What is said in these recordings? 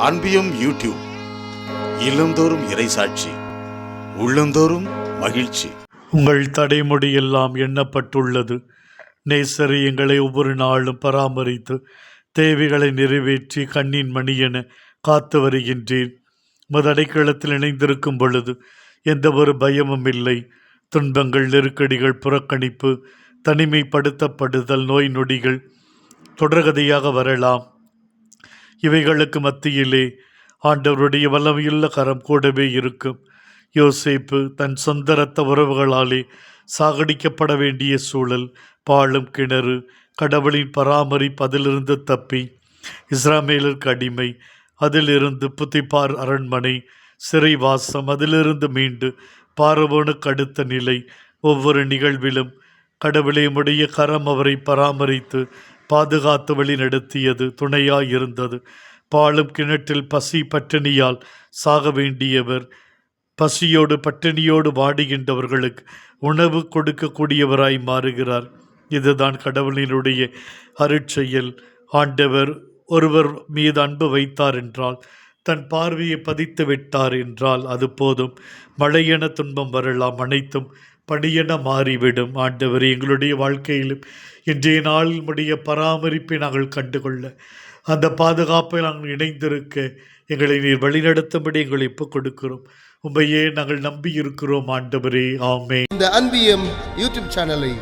அன்பியும் YouTube இல்லந்தோறும் இறைசாட்சி, உள்ளந்தோறும் மகிழ்ச்சி. உங்கள் தடைமுடி எல்லாம் எண்ணப்பட்டுள்ளது. நேசரி எங்களை ஒவ்வொரு நாளும் பராமரித்து தேவைகளை நிறைவேற்றி கண்ணின் மணியென காத்து வருகின்றீர். அடைக்கலத்தில் இணைந்திருக்கும் பொழுது எந்த ஒரு பயமும் இல்லை. துன்பங்கள், நெருக்கடிகள், புறக்கணிப்பு, தனிமைப்படுத்தப்படுதல், நோய் நொடிகள் தொடர்கதையாக வரலாம். இவைகளுக்கு மத்தியிலே ஆண்டவருடைய வல்லமையுள்ள கரம் கூடவே இருக்கும். யோசேப்பு தன் சொந்த இரத்த உறவுகளாலே சாகடிக்கப்பட வேண்டிய சூழல், பாழும் கிணறு, கடவுளின் பராமரிப்பு, அதிலிருந்து தப்பி இஸ்ராமேலுக்கு அடிமை, அதிலிருந்து புத்திபார் அரண்மனை, சிறைவாசம், அதிலிருந்து மீண்டு பார்வோனுக்கு அடுத்த நிலை, ஒவ்வொரு நிகழ்விலும் கடவுளையுடைய கரம் அவரை பராமரித்து பாதுகாத்து வழி நடத்தியது, துணையாயிருந்தது. பாழும் கிணற்றில் பசி பட்டினியால் சாக வேண்டியவர் பசியோடு பட்டினியோடு வாடுகின்றவர்களுக்கு உணவு கொடுக்கக்கூடியவராய் மாறுகிறார். இதுதான் கடவுளினுடைய அருட்செயல். ஆண்டவர் ஒருவர் மீது அன்பு வைத்தார் என்றால், தன் பார்வையை பதித்து விட்டார் என்றால் அது போதும். மழையென துன்பம் வரலாம், அனைத்தும் பணியென மாறிவிடும். ஆண்டவர் எங்களுடைய வாழ்க்கையிலும் இன்றைய நாளில் உடைய பராமரிப்பை நாங்கள் கண்டுகொள்ள, அந்த பாதுகாப்பை நாங்கள் இணைந்திருக்க எங்களை நீர் வழிநடத்தும்படி எங்களை ஒப்புக் கொடுக்கிறோம். உண்மையே நாங்கள் நம்பி இருக்கிறோம் ஆண்டவரே. ஆமென். இந்த அன்பியம் யூடியூப் சேனலை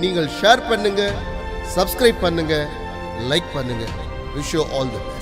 நீங்கள் ஷேர் பண்ணுங்க, சப்ஸ்கிரைப் பண்ணுங்க, லைக் பண்ணுங்க. Wish you all the best.